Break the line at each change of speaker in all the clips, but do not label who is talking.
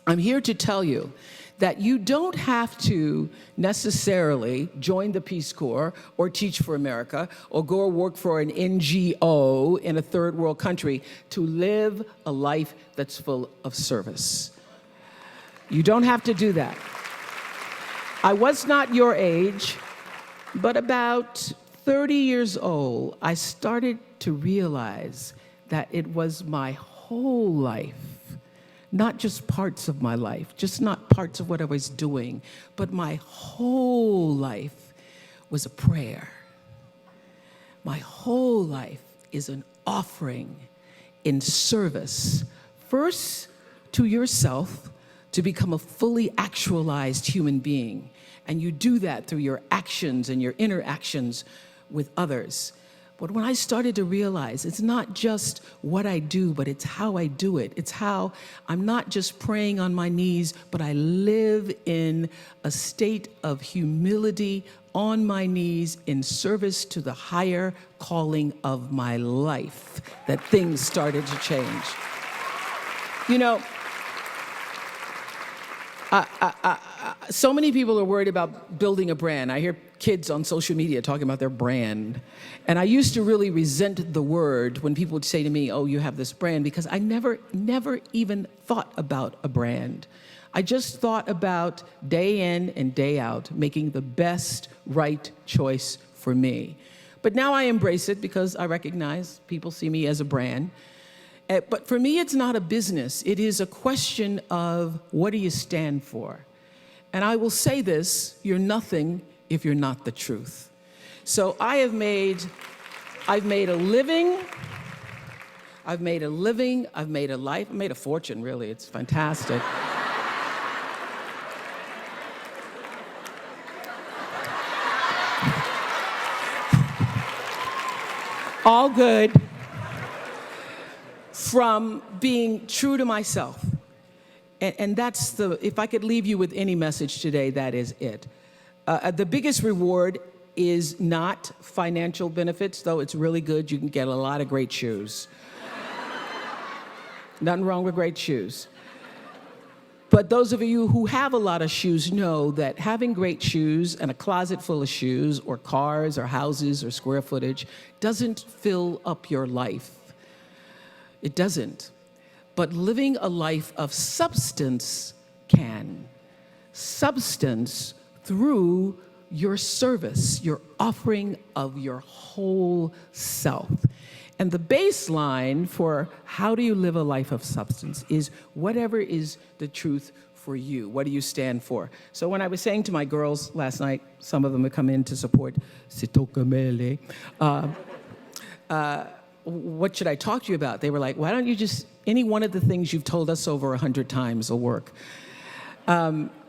I'm here to tell you that you don't have to necessarily join the Peace Corps or Teach for America or go work for an NGO in a third world country to live a life that's full of service. You don't have to do that. I was not your age, but about 30 years old, I started to realize that it was my whole life, not just parts of my life, just not parts of what I was doing, but my whole life was a prayer. My whole life is an offering in service, first to yourself, to become a fully actualized human being. And you do that through your actions and your interactions with others. But when I started to realize it's not just what I do, but it's how I do it. It's how I'm not just praying on my knees, but I live in a state of humility on my knees in service to the higher calling of my life, that things started to change. You know, so many people are worried about building a brand. I hear kids on social media talking about their brand. And I used to really resent the word when people would say to me, oh, you have this brand, because I never even thought about a brand. I just thought about day in and day out, making the best right choice for me. But now I embrace it because I recognize people see me as a brand. But for me, it's not a business. It is a question of what do you stand for? And I will say this, you're nothing if you're not the truth. So I've made a living, I've made a life, I've made a fortune, really. It's fantastic. All good from being true to myself. And that's if I could leave you with any message today, that is it. The biggest reward is not financial benefits, though it's really good. You can get a lot of great shoes. Nothing wrong with great shoes. But those of you who have a lot of shoes know that having great shoes and a closet full of shoes or cars or houses or square footage doesn't fill up your life. It doesn't. But living a life of substance can. Substance through your service, your offering of your whole self. And the baseline for how do you live a life of substance is whatever is the truth for you. What do you stand for? So when I was saying to my girls last night, some of them have come in to support Sitokamele, what should I talk to you about? They were like, why don't you just, any one of the things you've told us over 100 times will work.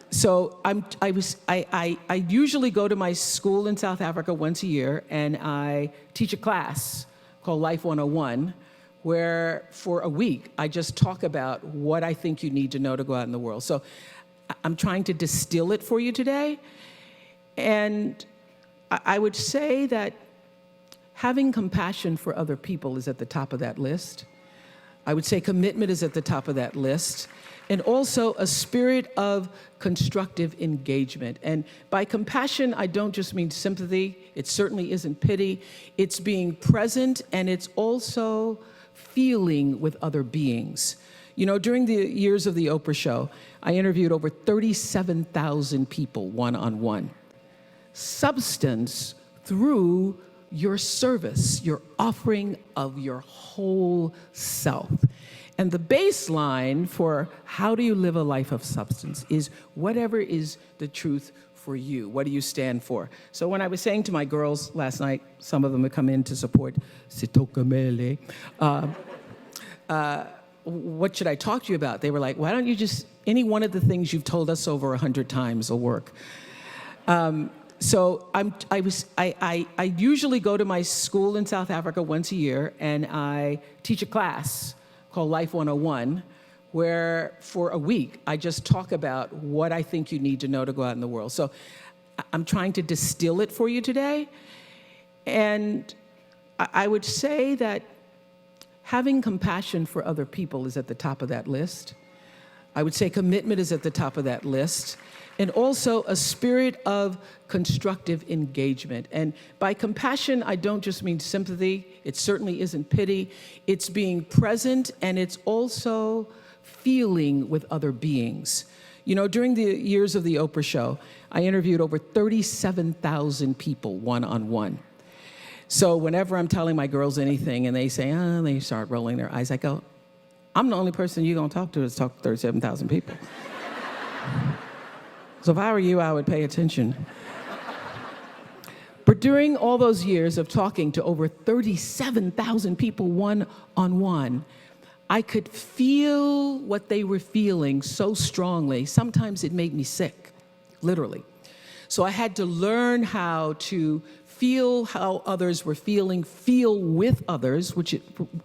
So I usually go to my school in South Africa once a year, and I teach a class called Life 101, where for a week I just talk about what I think you need to know to go out in the world. So I'm trying to distill it for you today. And I would say that having compassion for other people is at the top of that list. I would say commitment is at the top of that list. And also a spirit of constructive engagement. And by compassion, I don't just mean sympathy. It certainly isn't pity. It's being present, and it's also feeling with other beings. You know, during the years of the Oprah show, I interviewed over 37,000 people one-on-one. Substance through your service, your offering of your whole self. And the baseline for how do you live a life of substance is whatever is the truth for you. What do you stand for? So when I was saying to my girls last night, some of them have come in to support Sitokamele, what should I talk to you about? They were like, why don't you just, any one of the things you've told us over 100 times will work. So I usually go to my school in South Africa once a year, and I teach a class called Life 101, where for a week I just talk about what I think you need to know to go out in the world. So I'm trying to distill it for you today. And I would say that having compassion for other people is at the top of that list. I would say commitment is at the top of that list. And also a spirit of constructive engagement. And by compassion, I don't just mean sympathy. It certainly isn't pity. It's being present, and it's also feeling with other beings. You know, during the years of the Oprah show, I interviewed over 37,000 people one-on-one. So whenever I'm telling my girls anything and they say, oh, they start rolling their eyes, I go, I'm the only person you're gonna talk to is talk to 37,000 people. So if I were you, I would pay attention. But during all those years of talking to over 37,000 people one-on-one, I could feel what they were feeling so strongly. Sometimes it made me sick, literally. So I had to learn how to feel how others were feeling, feel with others, which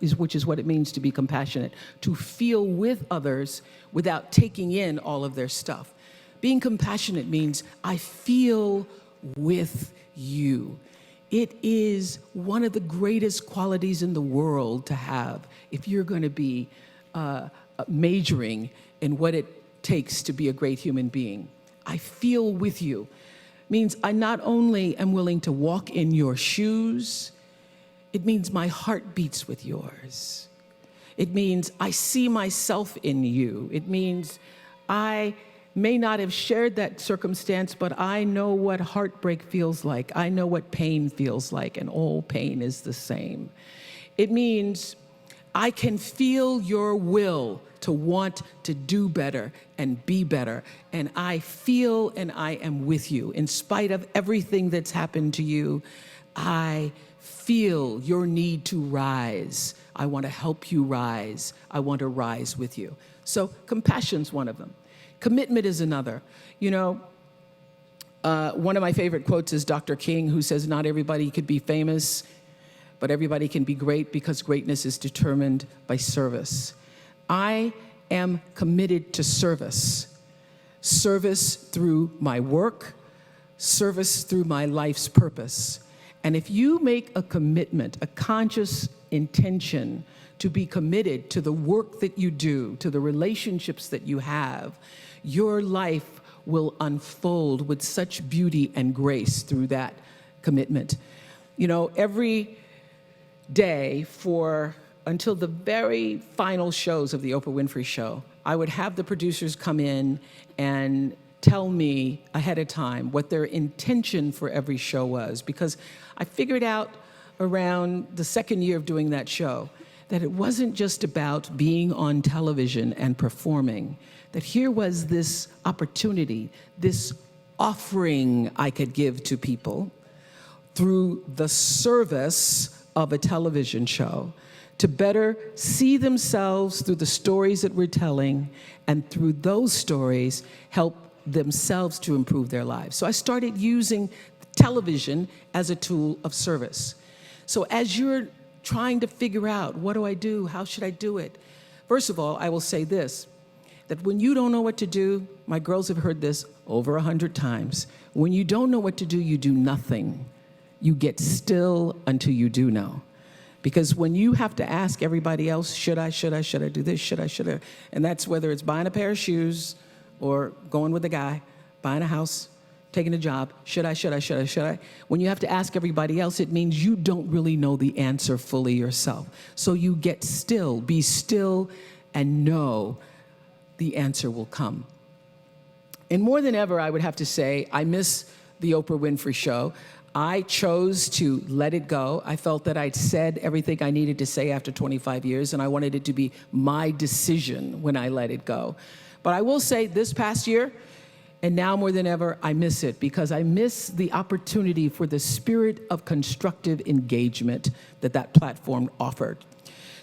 is what it means to be compassionate, to feel with others without taking in all of their stuff. Being compassionate means I feel with you. It is one of the greatest qualities in the world to have if you're going to be majoring in what it takes to be a great human being. I feel with you. Means I not only am willing to walk in your shoes, it means my heart beats with yours. It means I see myself in you. It means I may not have shared that circumstance, but I know what heartbreak feels like. I know what pain feels like, and all pain is the same. It means I can feel your will to want to do better and be better, and I feel and I am with you. In spite of everything that's happened to you, I feel your need to rise. I want to help you rise. I want to rise with you. So compassion's one of them. Commitment is another. You know, one of my favorite quotes is Dr. King, who says, not everybody could be famous, but everybody can be great because greatness is determined by service. I am committed to service. Service through my work, service through my life's purpose. And if you make a commitment, a conscious intention to be committed to the work that you do, to the relationships that you have, your life will unfold with such beauty and grace through that commitment. You know, every day until the very final shows of the Oprah Winfrey show, I would have the producers come in and tell me ahead of time what their intention for every show was, because I figured out around the second year of doing that show that it wasn't just about being on television and performing, that here was this opportunity, this offering I could give to people through the service of a television show to better see themselves through the stories that we're telling, and through those stories help themselves to improve their lives. So I started using television as a tool of service. So as you're trying to figure out, what do I do? How should I do it? First of all, I will say this, that when you don't know what to do, my girls have heard this over 100 times. When you don't know what to do, you do nothing. You get still until you do know. Because when you have to ask everybody else, should I do this, should I, and that's whether it's buying a pair of shoes or going with a guy, buying a house, taking a job, should I? When you have to ask everybody else, it means you don't really know the answer fully yourself. So you get still, be still, and know the answer will come. And more than ever, I would have to say, I miss the Oprah Winfrey show. I chose to let it go. I felt that I'd said everything I needed to say after 25 years, and I wanted it to be my decision when I let it go. But I will say this past year, and now more than ever, I miss it, because I miss the opportunity for the spirit of constructive engagement that platform offered.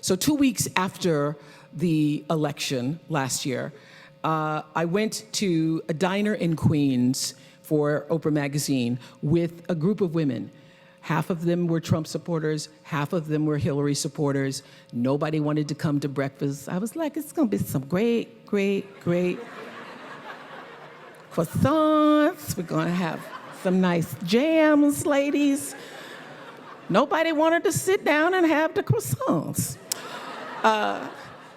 So 2 weeks after the election last year, I went to a diner in Queens for Oprah Magazine with a group of women. Half of them were Trump supporters, half of them were Hillary supporters. Nobody wanted to come to breakfast. I was like, it's gonna be some great croissants. We're gonna have some nice jams, ladies. Nobody wanted to sit down and have the croissants.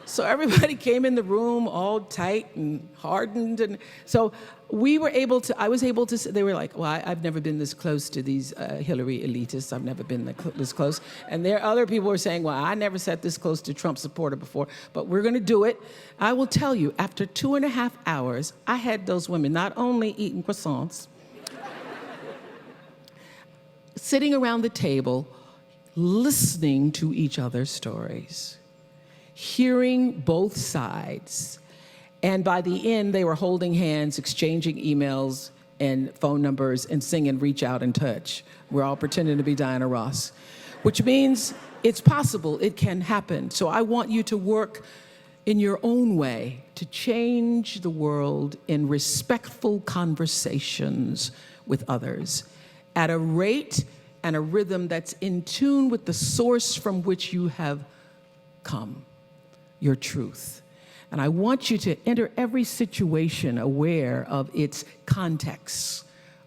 So everybody came in the room all tight and hardened. And so I was able to, they were like, well, I've never been this close to these Hillary elitists. I've never been this close. And there other people were saying, well, I never sat this close to Trump supporter before, but we're going to do it. I will tell you, after 2.5 hours, I had those women not only eating croissants, sitting around the table, listening to each other's stories, hearing both sides. And by the end, they were holding hands, exchanging emails and phone numbers, and singing Reach Out and Touch. We're all pretending to be Diana Ross, which means it's possible, it can happen. So I want you to work in your own way to change the world in respectful conversations with others at a rate and a rhythm that's in tune with the source from which you have come, your truth. And I want you to enter every situation aware of its context,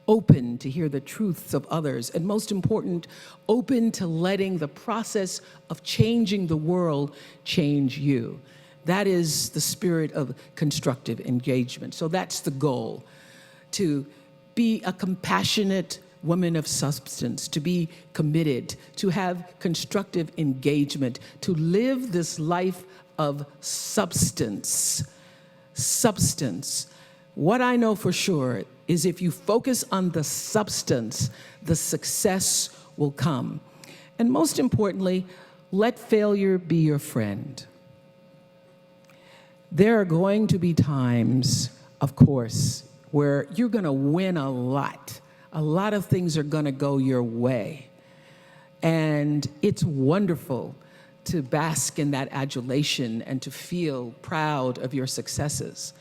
open to hear the truths of others, and most important, open to letting the process of changing the world change you. That is the spirit of constructive engagement. So that's the goal, to be a compassionate woman of substance, to be committed, to have constructive engagement, to live this life of substance. Substance. What I know for sure is if you focus on the substance, the success will come. And most importantly, let failure be your friend. There are going to be times, of course, where you're going to win a lot. A lot of things are going to go your way. And it's wonderful to bask in that adulation and to feel proud of your successes.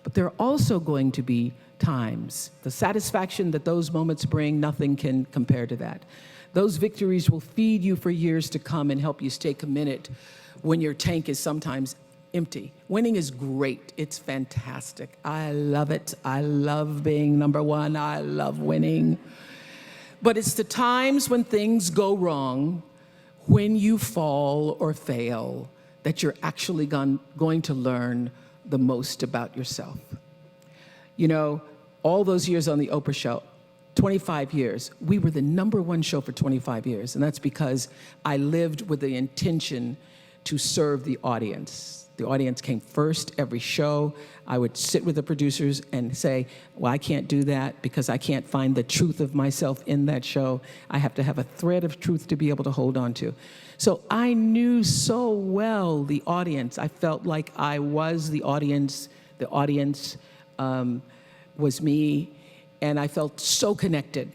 But there are also going to be times, the satisfaction that those moments bring, nothing can compare to that. Those victories will feed you for years to come and help you stay committed when your tank is sometimes empty. Winning is great. It's fantastic. I love it. I love being number one. I love winning. But it's the times when things go wrong, when you fall or fail, that you're actually going to learn the most about yourself. You know, all those years on the Oprah show, 25 years, we were the #1 show for 25 years, and that's because I lived with the intention to serve the audience. The audience came first every show. I would sit with the producers and say, well, I can't do that because I can't find the truth of myself in that show. I have to have a thread of truth to be able to hold on to. So I knew so well the audience. I felt like I was the audience. The audience was me, and I felt so connected.